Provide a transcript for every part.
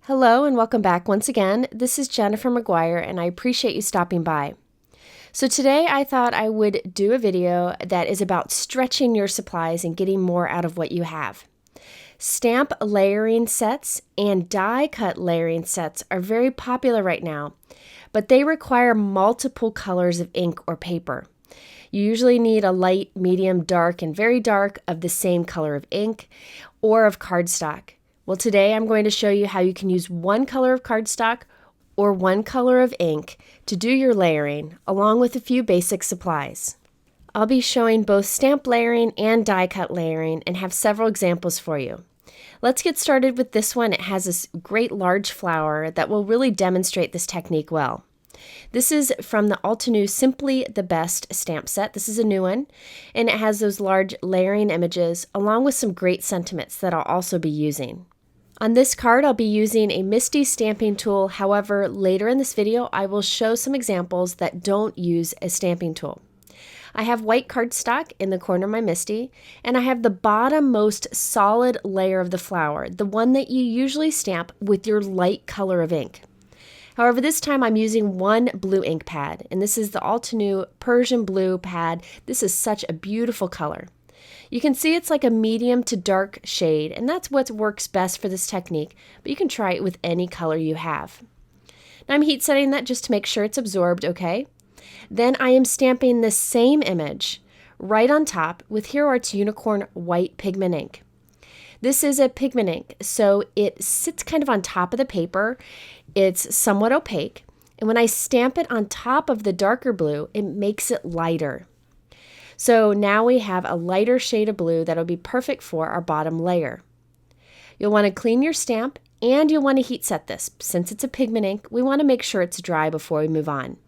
Hello and welcome back once again. This is Jennifer McGuire and I appreciate you stopping by. So today I thought I would do a video that is about stretching your supplies and getting more out of what you have. Stamp layering sets and die cut layering sets are very popular right now, but they require multiple colors of ink or paper. You usually need a light, medium, dark, and very dark of the same color of ink or of cardstock. Well, today I'm going to show you how you can use one color of cardstock or one color of ink to do your layering, along with a few basic supplies. I'll be showing both stamp layering and die cut layering and have several examples for you. Let's get started with this one. It has this great large flower that will really demonstrate this technique well. This is from the Altenew Simply the Best stamp set. This is a new one, and it has those large layering images along with some great sentiments that I'll also be using. On this card, I'll be using a MISTI stamping tool. However, later in this video, I will show some examples that don't use a stamping tool. I have white cardstock in the corner of my MISTI, and I have the bottom most solid layer of the flower, the one that you usually stamp with your light color of ink. However, this time I'm using one blue ink pad, and this is the Altenew Persian blue pad. This is such a beautiful color. You can see it's like a medium to dark shade, and that's what works best for this technique, but you can try it with any color you have. Now I'm heat setting that just to make sure it's absorbed okay. Then I am stamping the same image right on top with Hero Art's Unicorn White Pigment Ink. This is a pigment ink, so it sits kind of on top of the paper. It's somewhat opaque, and when I stamp it on top of the darker blue, it makes it lighter. So now we have a lighter shade of blue that'll be perfect for our bottom layer. You'll want to clean your stamp and you'll want to heat set this. Since it's a pigment ink, we want to make sure it's dry before we move on.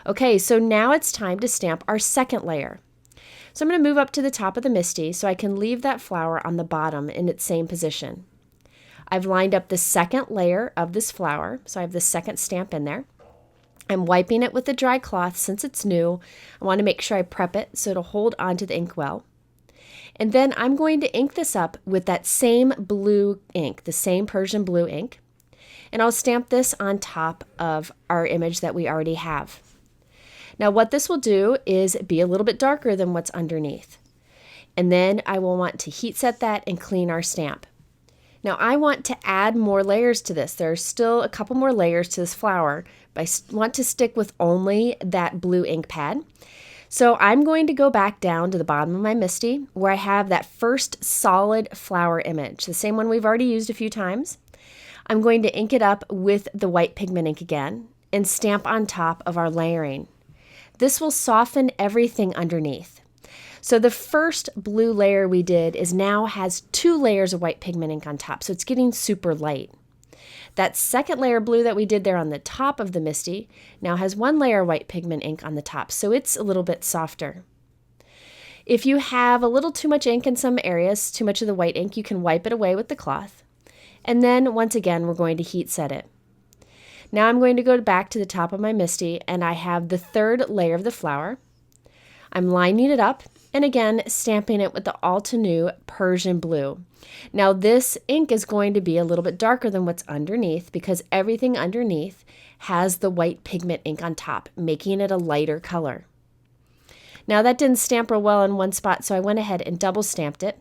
Okay, so now it's time to stamp our second layer. So I'm going to move up to the top of the MISTI so I can leave that flower on the bottom in its same position. I've lined up the second layer of this flower, so I have the second stamp in there. I'm wiping it with a dry cloth since it's new. I want to make sure I prep it so it'll hold onto the ink well. And then I'm going to ink this up with that same blue ink, the same Persian blue ink. And I'll stamp this on top of our image that we already have. Now what this will do is be a little bit darker than what's underneath. And then I will want to heat set that and clean our stamp. Now I want to add more layers to this. There are still a couple more layers to this flower, but I want to stick with only that blue ink pad. So I'm going to go back down to the bottom of my MISTI where I have that first solid flower image, the same one we've already used a few times. I'm going to ink it up with the white pigment ink again and stamp on top of our layering. This will soften everything underneath. So the first blue layer we did now has 2 layers of white pigment ink on top, so it's getting super light. That second layer of blue that we did there on the top of the MISTI now has 1 layer of white pigment ink on the top, so it's a little bit softer. If you have a little too much ink in some areas, too much of the white ink, you can wipe it away with the cloth. And then once again, we're going to heat set it. Now I'm going to go back to the top of my MISTI, and I have the third layer of the flower. I'm lining it up and again stamping it with the Altenew Persian blue. Now this ink is going to be a little bit darker than what's underneath because everything underneath has the white pigment ink on top, making it a lighter color. Now that didn't stamp real well in one spot, so I went ahead and double stamped it.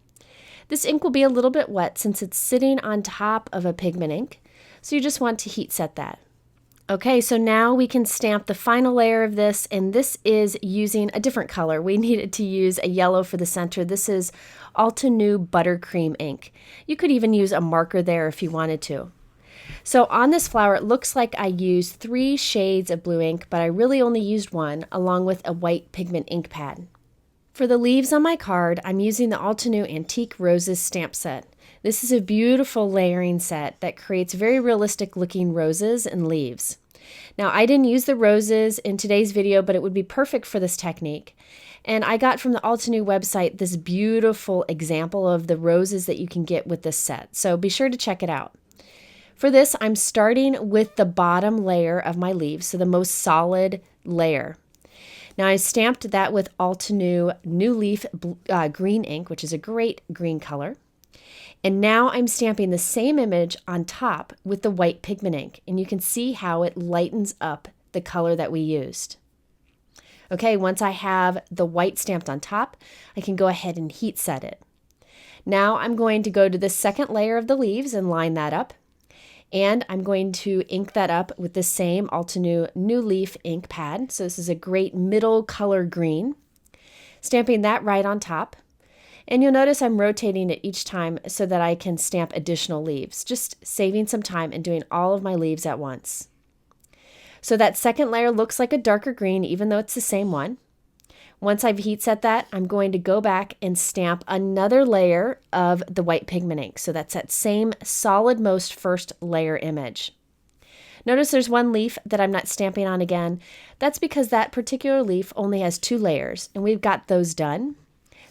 This ink will be a little bit wet since it's sitting on top of a pigment ink, so you just want to heat set that. Okay, so now we can stamp the final layer of this, and this is using a different color. We needed to use a yellow for the center. This is Altenew Buttercream Ink. You could even use a marker there if you wanted to. So on this flower, it looks like I used 3 shades of blue ink, but I really only used 1, along with a white pigment ink pad. For the leaves on my card, I'm using the Altenew Antique Roses stamp set. This is a beautiful layering set that creates very realistic looking roses and leaves. Now I didn't use the roses in today's video, but it would be perfect for this technique. And I got from the Altenew website this beautiful example of the roses that you can get with this set. So be sure to check it out. For this, I'm starting with the bottom layer of my leaves, so the most solid layer. Now I stamped that with Altenew New Leaf Green Ink, which is a great green color. And now I'm stamping the same image on top with the white pigment ink, and you can see how it lightens up the color that we used. Okay, once I have the white stamped on top, I can go ahead and heat set it. Now I'm going to go to the second layer of the leaves and line that up. And I'm going to ink that up with the same Altenew New Leaf Ink pad. So this is a great middle color green. Stamping that right on top. And you'll notice I'm rotating it each time so that I can stamp additional leaves, just saving some time and doing all of my leaves at once. So that second layer looks like a darker green, even though it's the same one. Once I've heat set that, I'm going to go back and stamp another layer of the white pigment ink. So that's that same solid most first layer image. Notice there's one leaf that I'm not stamping on again. That's because that particular leaf only has 2 layers, and we've got those done.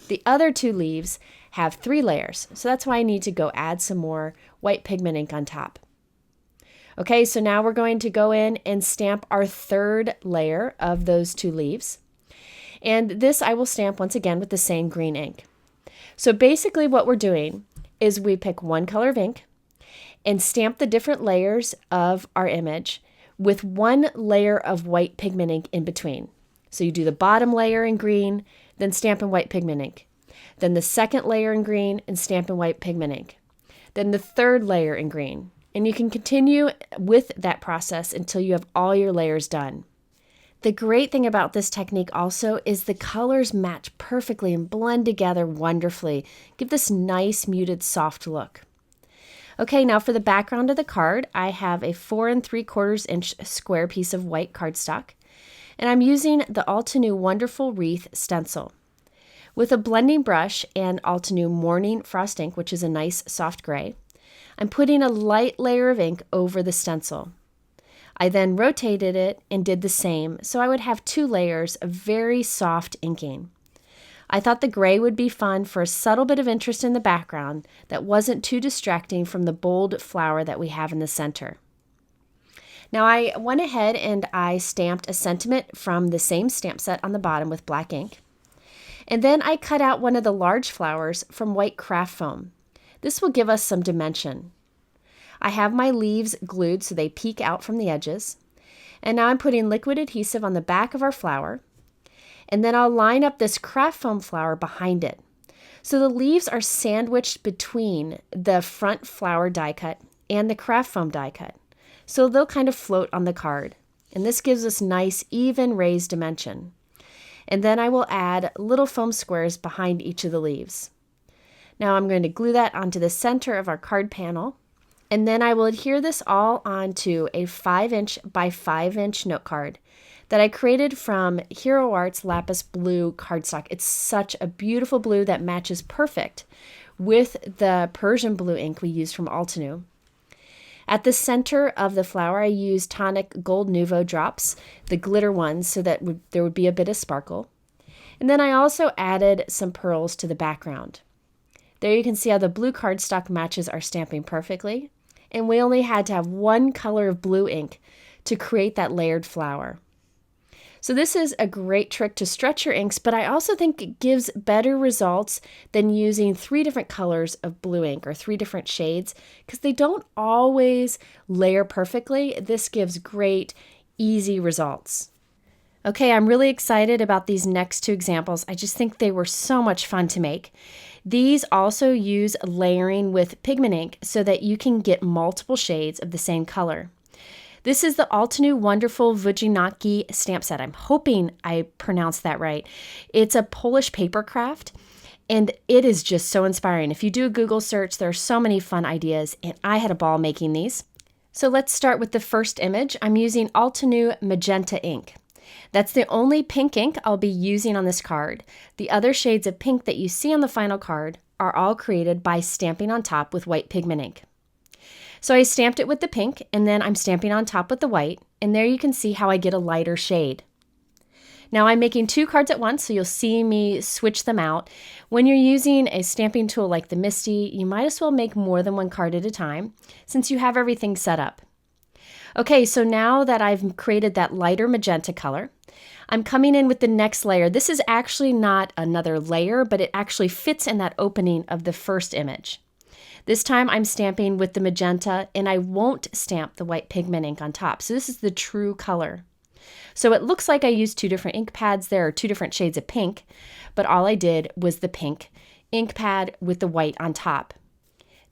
The other 2 leaves have 3 layers, so that's why I need to go add some more white pigment ink on top. Okay, so now we're going to go in and stamp our third layer of those 2 leaves. And this I will stamp once again with the same green ink. So basically what we're doing is we pick one color of ink and stamp the different layers of our image with one layer of white pigment ink in between. So you do the bottom layer in green, then stamp in white pigment ink. Then the second layer in green and stamp in white pigment ink. Then the third layer in green. And you can continue with that process until you have all your layers done. The great thing about this technique also is the colors match perfectly and blend together wonderfully. Give this nice muted soft look. Okay, now for the background of the card, I have a 4 3/4 inch square piece of white cardstock, and I'm using the Altenew Wonderful Wreath stencil. With a blending brush and Altenew Morning Frost ink, which is a nice soft gray, I'm putting a light layer of ink over the stencil. I then rotated it and did the same, so I would have 2 layers of very soft inking. I thought the gray would be fun for a subtle bit of interest in the background that wasn't too distracting from the bold flower that we have in the center. Now I went ahead and I stamped a sentiment from the same stamp set on the bottom with black ink. And then I cut out one of the large flowers from white craft foam. This will give us some dimension. I have my leaves glued so they peek out from the edges. And now I'm putting liquid adhesive on the back of our flower. And then I'll line up this craft foam flower behind it. So the leaves are sandwiched between the front flower die cut and the craft foam die cut. So they'll kind of float on the card. And this gives us nice, even raised dimension. And then I will add little foam squares behind each of the leaves. Now I'm going to glue that onto the center of our card panel. And then I will adhere this all onto a 5" by 5" note card that I created from Hero Art's Lapis Blue cardstock. It's such a beautiful blue that matches perfect with the Persian blue ink we used from Altenew. At the center of the flower, I used tonic gold Nuvo drops, the glitter ones, so that there would be a bit of sparkle. And then I also added some pearls to the background. There you can see how the blue cardstock matches our stamping perfectly. And we only had to have one color of blue ink to create that layered flower. So this is a great trick to stretch your inks, but I also think it gives better results than using 3 different colors of blue ink or 3 different shades, because they don't always layer perfectly. This gives great, easy results. Okay, I'm really excited about these next 2 examples. I just think they were so much fun to make. These also use layering with pigment ink so that you can get multiple shades of the same color. This is the Altenew Wonderful Wycinanki stamp set. I'm hoping I pronounced that right. It's a Polish paper craft, and it is just so inspiring. If you do a Google search, there are so many fun ideas, and I had a ball making these. So let's start with the first image. I'm using Altenew Magenta Ink. That's the only pink ink I'll be using on this card. The other shades of pink that you see on the final card are all created by stamping on top with white pigment ink. So I stamped it with the pink, and then I'm stamping on top with the white, and there you can see how I get a lighter shade. Now I'm making 2 cards at once, so you'll see me switch them out. When you're using a stamping tool like the MISTI, you might as well make more than 1 card at a time, since you have everything set up. Okay, so now that I've created that lighter magenta color, I'm coming in with the next layer. This is actually not another layer, but it actually fits in that opening of the first image. This time I'm stamping with the magenta, and I won't stamp the white pigment ink on top. So this is the true color. So it looks like I used two different ink pads there, or two different shades of pink, but all I did was the pink ink pad with the white on top.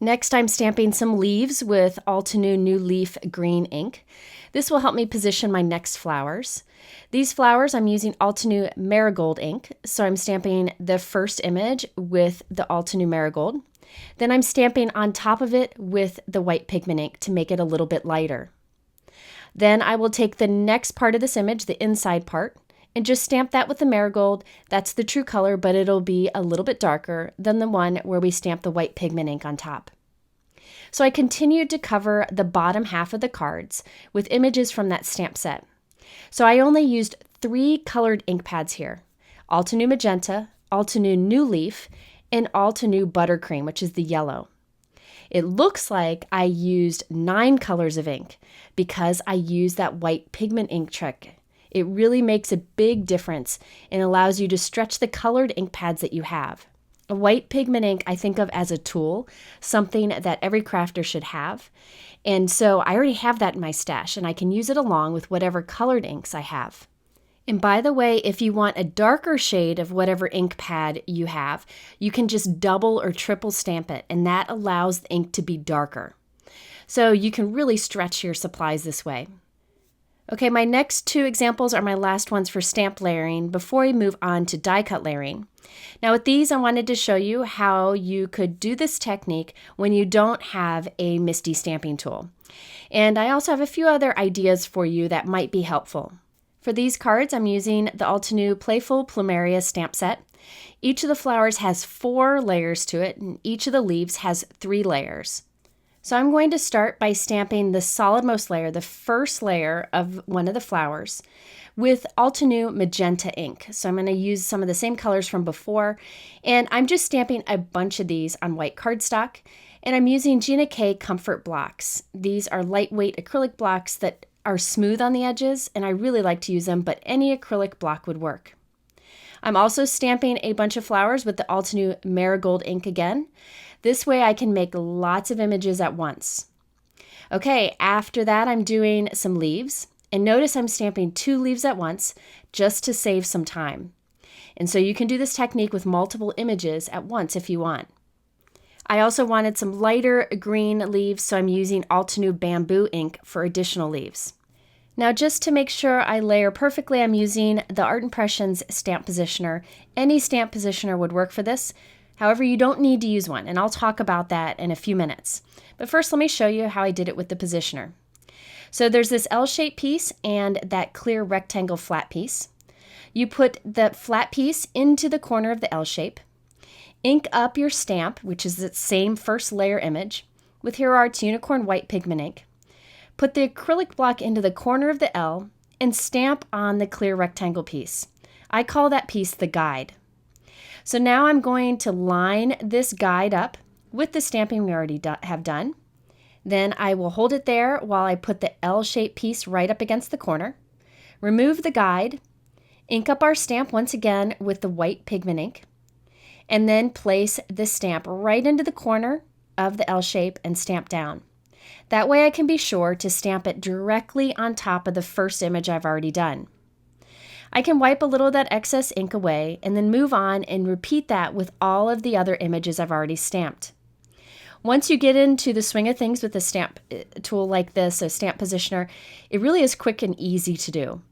Next, I'm stamping some leaves with Altenew New Leaf Green Ink. This will help me position my next flowers. These flowers, I'm using Altenew Marigold Ink, so I'm stamping the first image with the Altenew Marigold. Then I'm stamping on top of it with the white pigment ink to make it a little bit lighter. Then I will take the next part of this image, the inside part, and just stamp that with the marigold. That's the true color, but it'll be a little bit darker than the one where we stamp the white pigment ink on top. So I continued to cover the bottom half of the cards with images from that stamp set. So I only used 3 colored ink pads here: Altenew Magenta, Altenew New Leaf, and Altenew Buttercream, which is the yellow. It looks like I used 9 colors of ink because I used that white pigment ink trick. It really makes a big difference and allows you to stretch the colored ink pads that you have. A white pigment ink I think of as a tool, something that every crafter should have. And so I already have that in my stash, and I can use it along with whatever colored inks I have. And by the way, if you want a darker shade of whatever ink pad you have, you can just double or triple stamp it, and that allows the ink to be darker. So you can really stretch your supplies this way. Okay, my next 2 examples are my last ones for stamp layering before we move on to die cut layering. Now with these, I wanted to show you how you could do this technique when you don't have a MISTI stamping tool. And I also have a few other ideas for you that might be helpful. For these cards, I'm using the Altenew Playful Plumeria stamp set. Each of the flowers has 4 layers to it, and each of the leaves has 3 layers. So I'm going to start by stamping the solidmost layer, the first layer of one of the flowers, with Altenew Magenta Ink. So I'm going to use some of the same colors from before, and I'm just stamping a bunch of these on white cardstock, and I'm using Gina Comfort blocks. These are lightweight acrylic blocks that are smooth on the edges, and I really like to use them, but any acrylic block would work. I'm also stamping a bunch of flowers with the Altenew Marigold Ink again. This way I can make lots of images at once. Okay, after that I'm doing some leaves, and notice I'm stamping 2 leaves at once just to save some time. And so you can do this technique with multiple images at once if you want. I also wanted some lighter green leaves, so I'm using Altenew Bamboo Ink for additional leaves. Now just to make sure I layer perfectly, I'm using the Art Impressions stamp positioner. Any stamp positioner would work for this. However, you don't need to use one, and I'll talk about that in a few minutes. But first, let me show you how I did it with the positioner. So there's this L-shaped piece and that clear rectangle flat piece. You put the flat piece into the corner of the L shape, ink up your stamp, which is the same first layer image, with Hero Art's Unicorn White Pigment Ink. Put the acrylic block into the corner of the L and stamp on the clear rectangle piece. I call that piece the guide. So now I'm going to line this guide up with the stamping we already have done. Then I will hold it there while I put the L-shaped piece right up against the corner. Remove the guide, ink up our stamp once again with the white pigment ink, and then place the stamp right into the corner of the L shape and stamp down. That way I can be sure to stamp it directly on top of the first image I've already done. I can wipe a little of that excess ink away and then move on and repeat that with all of the other images I've already stamped. Once you get into the swing of things with a stamp tool like this, a stamp positioner, it really is quick and easy to do.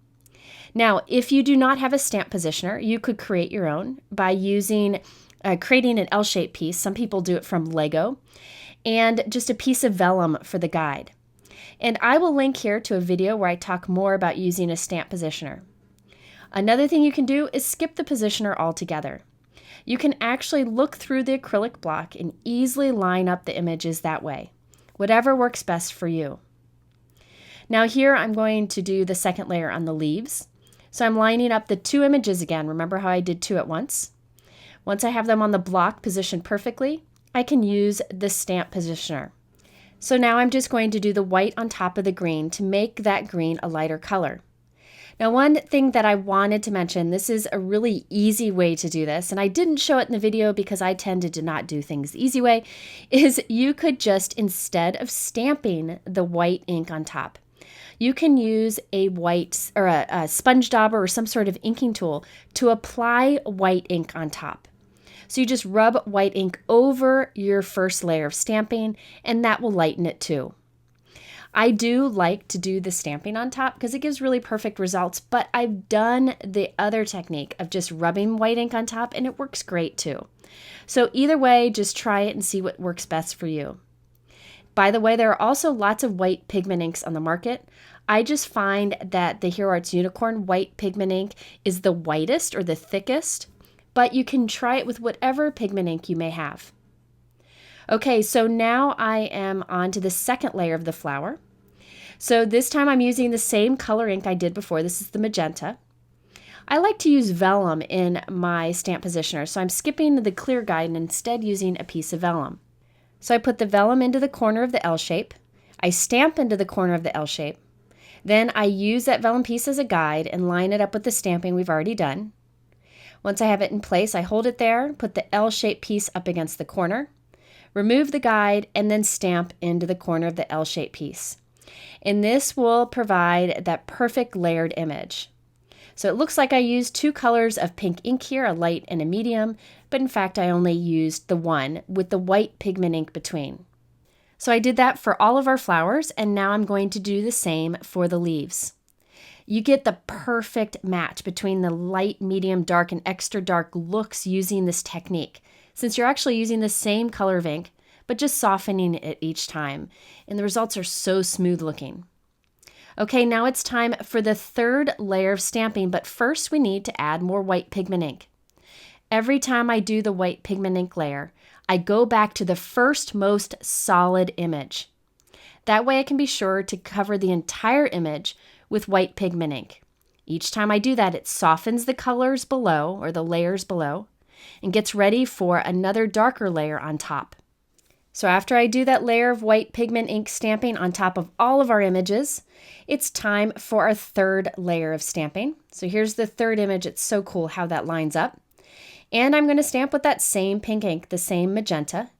Now, if you do not have a stamp positioner, you could create your own by using creating an L-shaped piece. Some people do it from Lego, and just a piece of vellum for the guide. And I will link here to a video where I talk more about using a stamp positioner. Another thing you can do is skip the positioner altogether. You can actually look through the acrylic block and easily line up the images that way, whatever works best for you. Now here I'm going to do the second layer on the leaves. So I'm lining up the 2 images again. Remember how I did 2 at once? Once I have them on the block positioned perfectly, I can use the stamp positioner. So now I'm just going to do the white on top of the green to make that green a lighter color. Now, one thing that I wanted to mention, this is a really easy way to do this, and I didn't show it in the video because I tended to not do things the easy way, is you could just, instead of stamping the white ink on top, you can use a white or a sponge dauber or some sort of inking tool to apply white ink on top. So you just rub white ink over your first layer of stamping, and that will lighten it too. I do like to do the stamping on top because it gives really perfect results, but I've done the other technique of just rubbing white ink on top, and it works great too. So either way, just try it and see what works best for you. By the way, there are also lots of white pigment inks on the market. I just find that the Hero Arts Unicorn white pigment ink is the whitest or the thickest, but you can try it with whatever pigment ink you may have. Okay, so now I am on to the second layer of the flower. So this time I'm using the same color ink I did before. This is the magenta. I like to use vellum in my stamp positioner, so I'm skipping the clear guide and instead using a piece of vellum. So I put the vellum into the corner of the L shape. I stamp into the corner of the L shape. Then I use that vellum piece as a guide and line it up with the stamping we've already done. Once I have it in place, I hold it there, put the L-shaped piece up against the corner, remove the guide, and then stamp into the corner of the L-shaped piece. And this will provide that perfect layered image. So it looks like I used two colors of pink ink here, a light and a medium, but in fact I only used the one with the white pigment ink between. So I did that for all of our flowers, and now I'm going to do the same for the leaves. You get the perfect match between the light, medium, dark, and extra dark looks using this technique, since you're actually using the same color of ink, but just softening it each time, and the results are so smooth looking. Okay, now it's time for the third layer of stamping, but first we need to add more white pigment ink. Every time I do the white pigment ink layer, I go back to the first most solid image. That way I can be sure to cover the entire image with white pigment ink. Each time I do that, it softens the colors below, or the layers below, and gets ready for another darker layer on top. So after I do that layer of white pigment ink stamping on top of all of our images, it's time for our third layer of stamping. So here's the third image. It's so cool how that lines up. And I'm going to stamp with that same pink ink, the same magenta.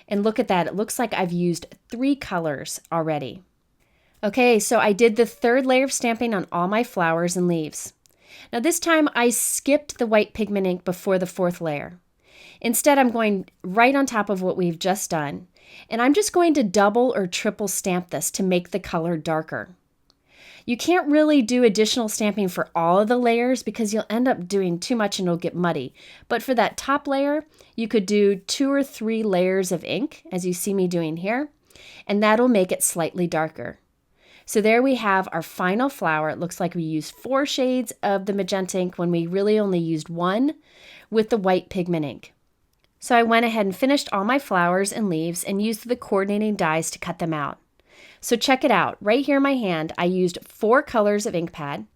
And look at that. It looks like I've used 3 colors already. Okay, so I did the third layer of stamping on all my flowers and leaves. Now this time I skipped the white pigment ink before the fourth layer. Instead, I'm going right on top of what we've just done, and I'm just going to double or triple stamp this to make the color darker. You can't really do additional stamping for all of the layers because you'll end up doing too much and it'll get muddy. But for that top layer, you could do 2 or 3 layers of ink, as you see me doing here, and that'll make it slightly darker. So there we have our final flower. It looks like we used 4 shades of the magenta ink when we really only used 1 with the white pigment ink. So I went ahead and finished all my flowers and leaves and used the coordinating dies to cut them out. So check it out. Right here in my hand, I used 4 colors of ink pad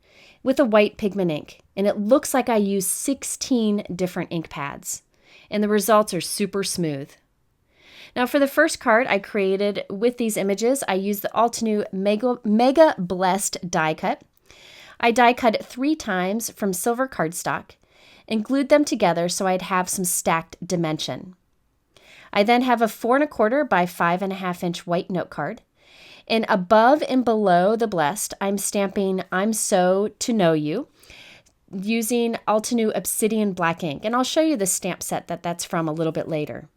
with a white pigment ink, and it looks like I used 16 different ink pads, and the results are super smooth. Now for the first card I created with these images, I used the Altenew Mega Blessed die cut. I die cut it 3 times from silver cardstock and glued them together so I'd have some stacked dimension. I then have a 4 1/4 by 5.5 inch white note card. And above and below the blessed, I'm stamping I'm So To Know You using Altenew Obsidian black ink. And I'll show you the stamp set that's from a little bit later.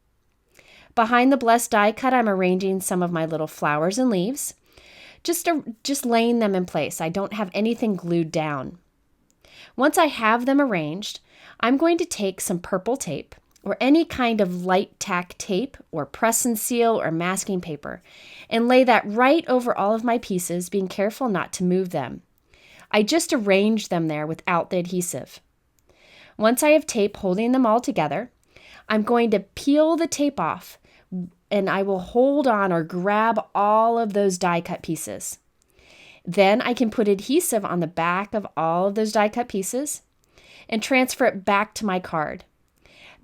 Behind the blessed die cut, I'm arranging some of my little flowers and leaves, just laying them in place. I don't have anything glued down. Once I have them arranged, I'm going to take some purple tape or any kind of light tack tape or press and seal or masking paper and lay that right over all of my pieces, being careful not to move them. I just arrange them there without the adhesive. Once I have tape holding them all together, I'm going to peel the tape off and I will hold on or grab all of those die cut pieces. Then I can put adhesive on the back of all of those die cut pieces and transfer it back to my card.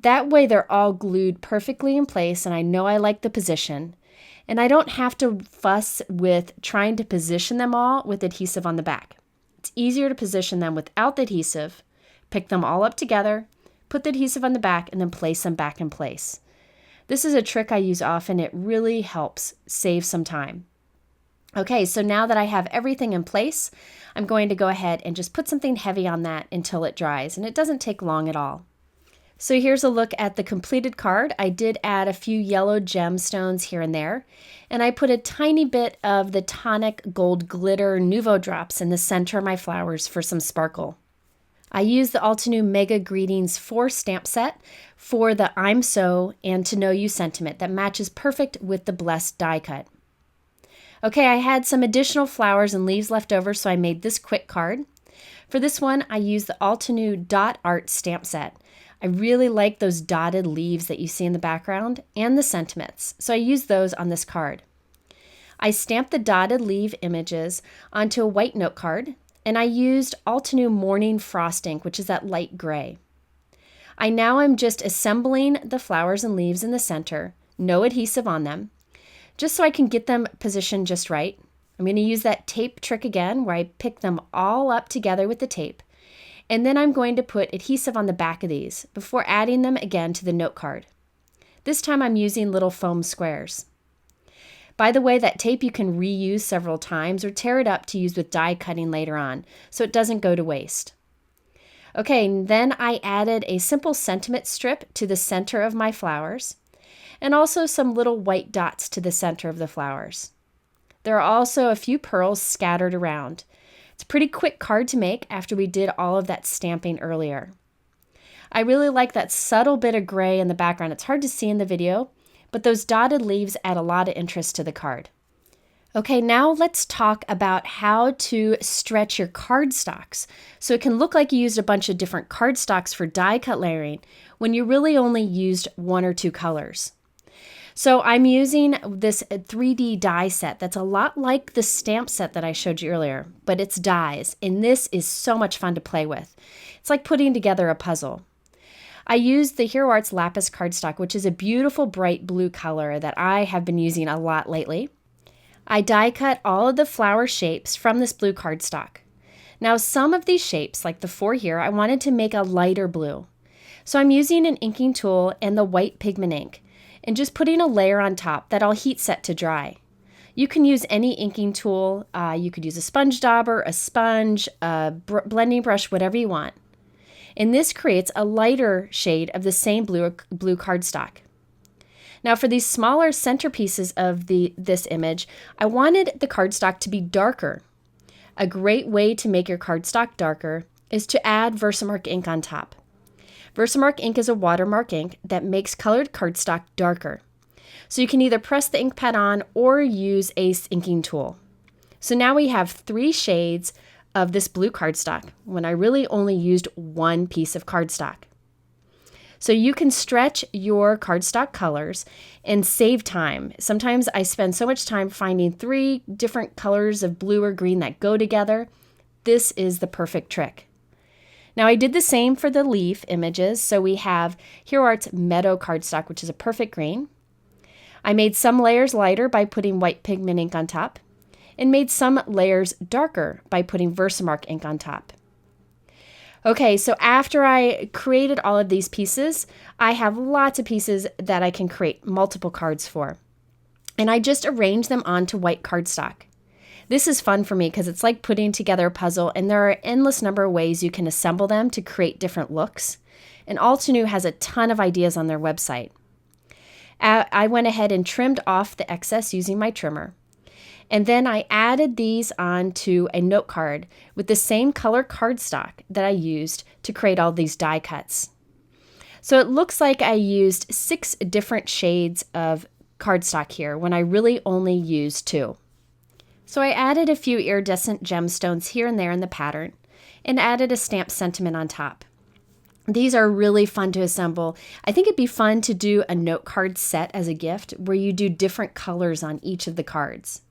That way they're all glued perfectly in place and I know I like the position, and I don't have to fuss with trying to position them all with adhesive on the back. It's easier to position them without the adhesive, pick them all up together, put the adhesive on the back, and then place them back in place. This is a trick I use often. It really helps save some time. Okay, so now that I have everything in place, I'm going to go ahead and just put something heavy on that until it dries, and it doesn't take long at all. So here's a look at the completed card. I did add a few yellow gemstones here and there, and I put a tiny bit of the tonic gold glitter Nuvo drops in the center of my flowers for some sparkle. I used the Altenew Mega Greetings 4 stamp set for the I'm So and To Know You sentiment that matches perfect with the Blessed die cut. Okay, I had some additional flowers and leaves left over, so I made this quick card. For this one, I used the Altenew Dot Art stamp set. I really like those dotted leaves that you see in the background and the sentiments, so I used those on this card. I stamped the dotted leaf images onto a white note card, and I used Altenew Morning Frost ink, which is that light gray. I now am just assembling the flowers and leaves in the center, no adhesive on them, just so I can get them positioned just right. I'm going to use that tape trick again, where I pick them all up together with the tape. And then I'm going to put adhesive on the back of these before adding them again to the note card. This time I'm using little foam squares. By the way, that tape you can reuse several times or tear it up to use with die cutting later on, so it doesn't go to waste. Okay, and then I added a simple sentiment strip to the center of my flowers, and also some little white dots to the center of the flowers. There are also a few pearls scattered around. It's a pretty quick card to make after we did all of that stamping earlier. I really like that subtle bit of gray in the background. It's hard to see in the video, but those dotted leaves add a lot of interest to the card. Okay, now let's talk about how to stretch your cardstocks so it can look like you used a bunch of different cardstocks for die cut layering when you really only used 1 or 2 colors. So I'm using this 3D die set that's a lot like the stamp set that I showed you earlier, but it's dies, and this is so much fun to play with. It's like putting together a puzzle. I used the Hero Arts Lapis cardstock, which is a beautiful bright blue color that I have been using a lot lately. I die cut all of the flower shapes from this blue cardstock. Now some of these shapes, like the 4 here, I wanted to make a lighter blue. So I'm using an inking tool and the white pigment ink, and just putting a layer on top that I'll heat set to dry. You can use any inking tool. You could use a sponge dauber, a sponge, a blending brush, whatever you want. And this creates a lighter shade of the same blue cardstock. Now for these smaller centerpieces of this image, I wanted the cardstock to be darker. A great way to make your cardstock darker is to add Versamark ink on top. Versamark ink is a watermark ink that makes colored cardstock darker. So you can either press the ink pad on or use a inking tool. So now we have 3 shades of this blue cardstock when I really only used 1 piece of cardstock. So you can stretch your cardstock colors and save time. Sometimes I spend so much time finding 3 different colors of blue or green that go together. This is the perfect trick. Now I did the same for the leaf images. So we have Hero Arts Meadow cardstock, which is a perfect green. I made some layers lighter by putting white pigment ink on top, and made some layers darker by putting Versamark ink on top. Okay, so after I created all of these pieces, I have lots of pieces that I can create multiple cards for. And I just arrange them onto white cardstock. This is fun for me because it's like putting together a puzzle, and there are an endless number of ways you can assemble them to create different looks. And Altenew has a ton of ideas on their website. I went ahead and trimmed off the excess using my trimmer. And then I added these onto a note card with the same color cardstock that I used to create all these die cuts. So it looks like I used 6 different shades of cardstock here when I really only used 2. So I added a few iridescent gemstones here and there in the pattern and added a stamped sentiment on top. These are really fun to assemble. I think it'd be fun to do a note card set as a gift where you do different colors on each of the cards.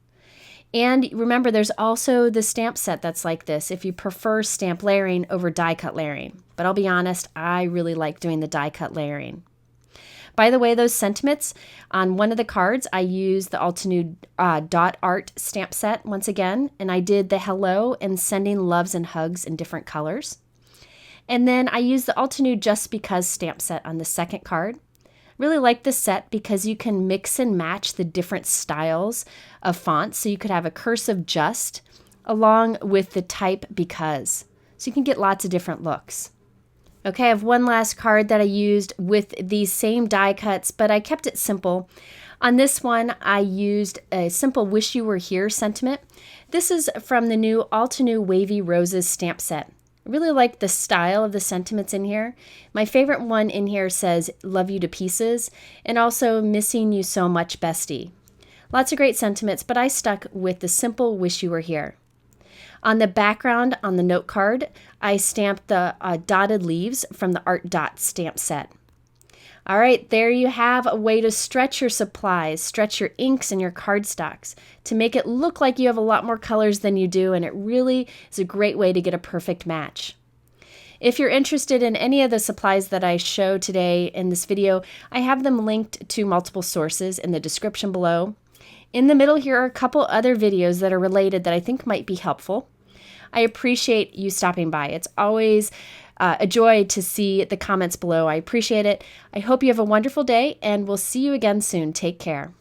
And remember, there's also the stamp set that's like this if you prefer stamp layering over die cut layering. But I'll be honest, I really like doing the die cut layering. By the way, those sentiments, on one of the cards, I used the Altenew Dot Art stamp set once again, and I did the hello and sending loves and hugs in different colors. And then I used the Altenew Just Because stamp set on the second card. Really like this set because you can mix and match the different styles of fonts. So you could have a cursive just along with the type because. So you can get lots of different looks. Okay, I have one last card that I used with these same die cuts, but I kept it simple. On this one, I used a simple Wish You Were Here sentiment. This is from the new Altenew Wavy Roses stamp set. I really like the style of the sentiments in here. My favorite one in here says, "Love you to pieces," and also "Missing you so much, bestie." Lots of great sentiments, but I stuck with the simple Wish You Were Here. On the background on the note card, I stamped the dotted leaves from the Art Dot stamp set. All right, there you have a way to stretch your supplies, stretch your inks and your cardstocks to make it look like you have a lot more colors than you do, and it really is a great way to get a perfect match. If you're interested in any of the supplies that I show today in this video, I have them linked to multiple sources in the description below. In the middle here are a couple other videos that are related that I think might be helpful. I appreciate you stopping by. It's always a joy to see the comments below. I appreciate it. I hope you have a wonderful day, and we'll see you again soon. Take care.